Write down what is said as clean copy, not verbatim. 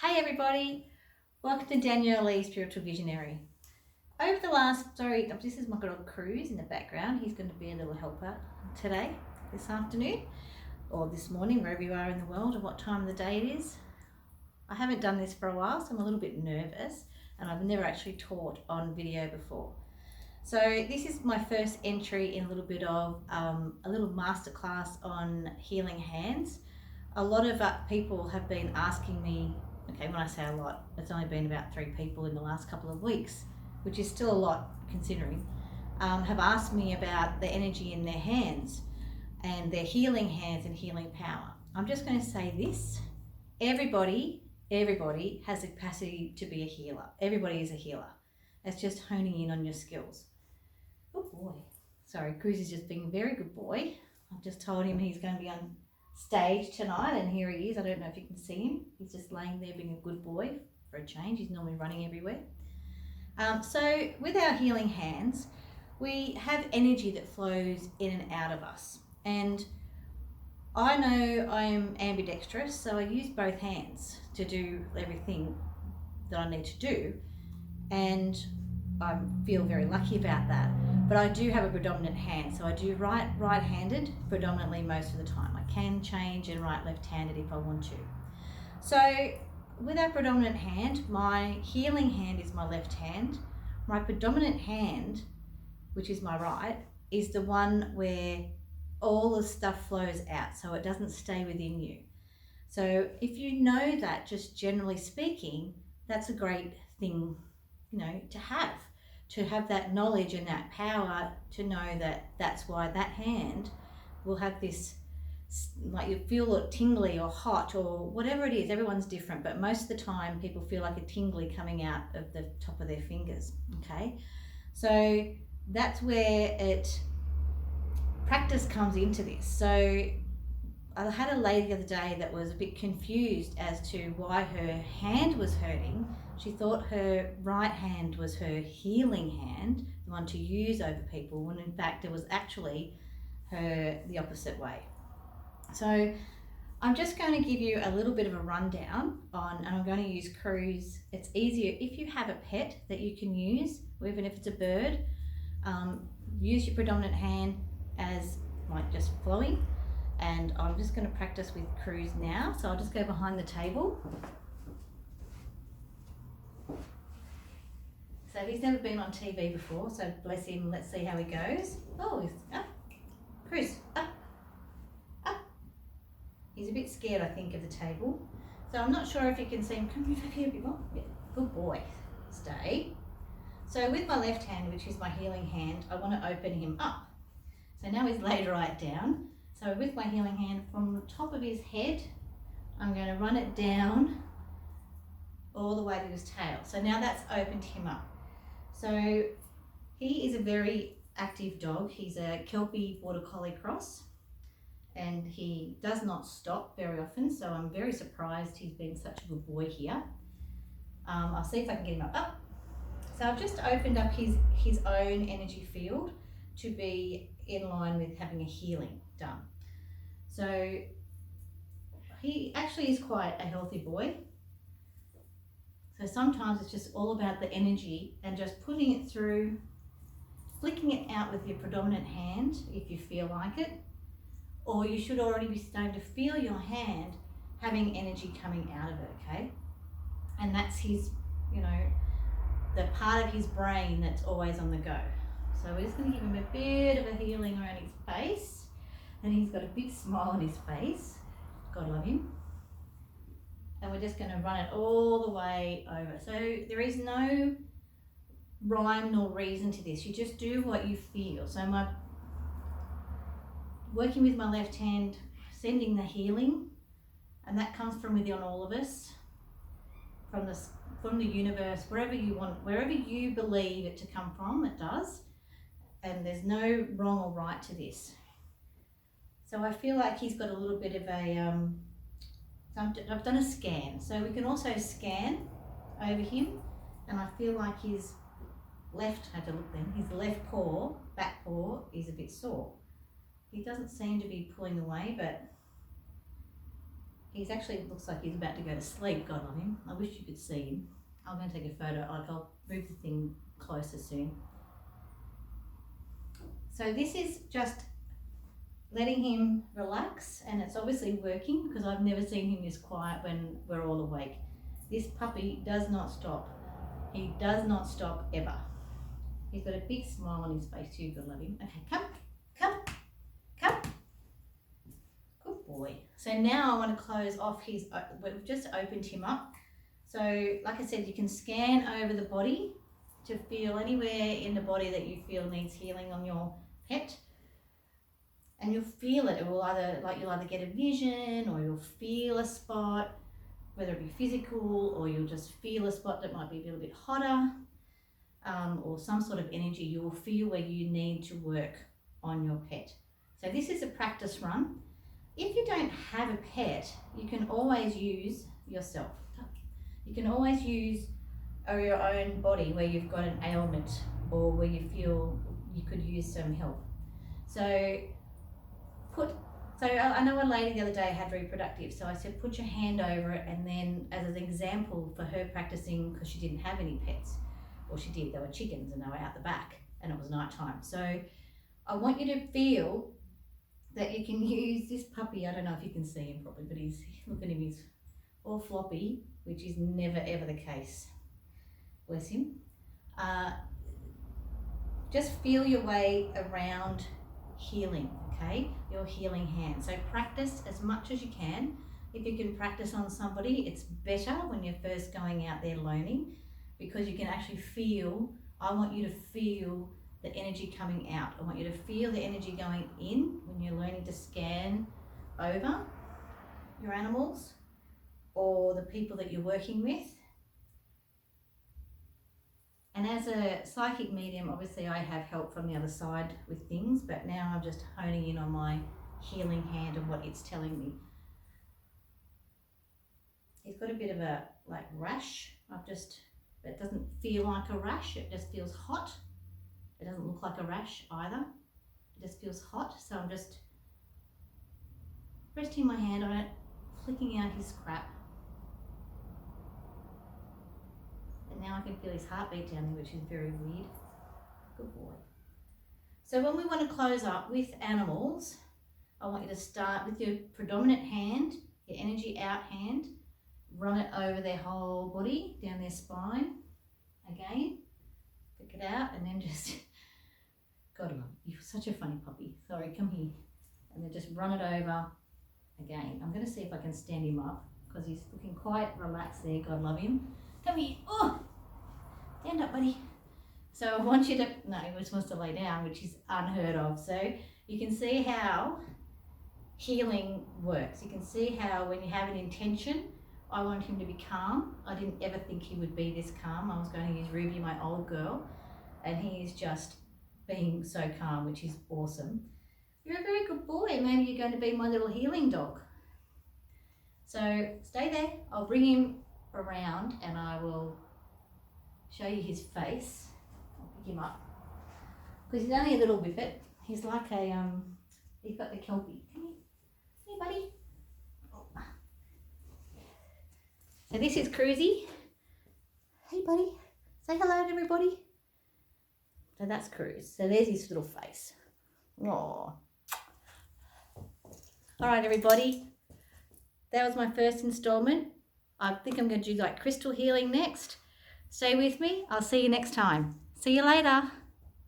Hey everybody, welcome to Danielle, Spiritual Visionary. Over the last, this is my good old Cruz in the background. He's going to be a little helper today, this afternoon, or this morning, wherever you are in the world, or what time of the day it is. I haven't done this for a while, so I'm a little bit nervous, and I've never actually taught on video before. So this is my first entry in a little bit of a little masterclass on healing hands. A lot of people have been asking me, okay, when I say a lot, it's only been about 3 people in the last couple of weeks, which is still a lot considering, have asked me about the energy in their hands and their healing hands and healing power. I'm just going to say this, everybody has the capacity to be a healer. Everybody is a healer. It's just honing in on your skills. Oh boy, sorry, Cruz is just being a very good boy. I've just told him he's going to be on stage tonight, and here he is. I don't know if you can see him. He's just laying there being a good boy for a change. He's normally running everywhere. So with our healing hands, we have energy that flows in and out of us. And I know I am ambidextrous, so I use both hands to do everything that I need to do. And I feel very lucky about that. But I do have a predominant hand, so I do right-handed predominantly most of the time. I can change and left-handed if I want to. So with our predominant hand, my healing hand is my left hand. My predominant hand, which is my right, is the one where all the stuff flows out, so it doesn't stay within you. So if you know that, just generally speaking, that's a great thing, to have that knowledge and that power to know that that's why that hand will have this, like you feel it tingly or hot or whatever it is. Everyone's different, but most of the time people feel like a tingly coming out of the top of their fingers. Okay, so that's where practice comes into this. So I had a lady the other day that was a bit confused as to why her hand was hurting. She thought her right hand was her healing hand, the one to use over people, when in fact it was actually the opposite way. So I'm just going to give you a little bit of a rundown and I'm going to use Cruz. It's easier if you have a pet that you can use, even if it's a bird, use your predominant hand as like just flowing. And I'm just going to practice with Cruz now. So I'll just go behind the table. So he's never been on TV before, so bless him, let's see how he goes. Oh, he's up. Cruz, up. He's a bit scared, I think, of the table. So I'm not sure if you can see him. Come here a bit more. Yeah, good boy. Stay. So with my left hand, which is my healing hand, I want to open him up. So now he's laid right down. So with my healing hand, from the top of his head, I'm going to run it down all the way to his tail. So now that's opened him up. So he is a very active dog. He's a Kelpie Border Collie cross, and he does not stop very often. So I'm very surprised he's been such a good boy here. I'll see if I can get him up. So I've just opened up his own energy field to be in line with having a healing done. So he actually is quite a healthy boy. So sometimes it's just all about the energy and just putting it through, flicking it out with your predominant hand if you feel like it, or you should already be starting to feel your hand having energy coming out of it, okay? And that's his, the part of his brain that's always on the go. So we're just going to give him a bit of a healing around his face, and he's got a big smile on his face. God love him. And we're just going to run it all the way over. So there is no rhyme nor reason to this. You just do what you feel. So working with my left hand, sending the healing, and that comes from within all of us, from the universe, wherever you want, wherever you believe it to come from, it does. And there's no wrong or right to this. So I feel like he's got a little bit of I've done a scan. So we can also scan over him, and I feel like his left paw, back paw, is a bit sore. He doesn't seem to be pulling away, but He's actually, looks like he's about to go to sleep, God love him. I wish you could see him. I'm going to take a photo, I'll move the thing closer soon. So this is just letting him relax, and it's obviously working because I've never seen him this quiet when we're all awake. This puppy does not stop. He does not stop ever. He's got a big smile on his face too, God love him. Okay, come. Good boy. So now I want to close off his, we've just opened him up. So like I said, you can scan over the body to feel anywhere in the body that you feel needs healing on your pet. And you'll feel it. It will either, like, you'll either get a vision or you'll feel a spot, whether it be physical, or you'll just feel a spot that might be a little bit hotter, or some sort of energy. You will feel where you need to work on your pet. So this is a practice run. If you don't have a pet, you can always use yourself. You can always use your own body where you've got an ailment or where you feel you could use some help. So I know a lady the other day had reproductive, so I said put your hand over it, and then as an example for her practicing, because she didn't have any pets, or she did, they were chickens and they were out the back and it was nighttime. So I want you to feel that you can use this puppy. I don't know if you can see him properly, but look at him, he's all floppy, which is never ever the case. Bless him. Just feel your way around healing, okay? Your healing hand. So practice as much as you can. If you can practice on somebody, it's better when you're first going out there learning, because you can actually feel, I want you to feel the energy coming out. I want you to feel the energy going in when you're learning to scan over your animals or the people that you're working with. And as a psychic medium, obviously I have help from the other side with things, but now I'm just honing in on my healing hand and what it's telling me. He's got a bit of a rash. It doesn't feel like a rash, it just feels hot. It doesn't look like a rash either. It just feels hot. So I'm just resting my hand on it, flicking out his crap. And now I can feel his heartbeat down there, which is very weird. Good boy. So when we want to close up with animals, I want you to start with your predominant hand, your energy out hand, run it over their whole body, down their spine. Again, pick it out, and then just, God love you, you're such a funny puppy. Sorry, come here. And then just run it over again. I'm going to see if I can stand him up because he's looking quite relaxed there. God love him. Come here. Oh, stand up, buddy. So I want you to, no, he just wants to lay down, which is unheard of. So you can see how healing works. You can see how when you have an intention, I want him to be calm. I didn't ever think he would be this calm. I was going to use Ruby, my old girl, and he is just being so calm, which is awesome. You're a very good boy. Maybe you're going to be my little healing dog. So stay there. I'll bring him around and I will show you his face. I'll pick him up because he's only a little whippet. He's like a he's got the Kelpie. Come here, buddy. Oh. So this is Cruzy. Hey buddy, say hello to everybody. So that's Cruz. So there's his little face. Oh. All right, everybody. That was my first installment. I think I'm going to do like crystal healing next. Stay with me. I'll see you next time. See you later.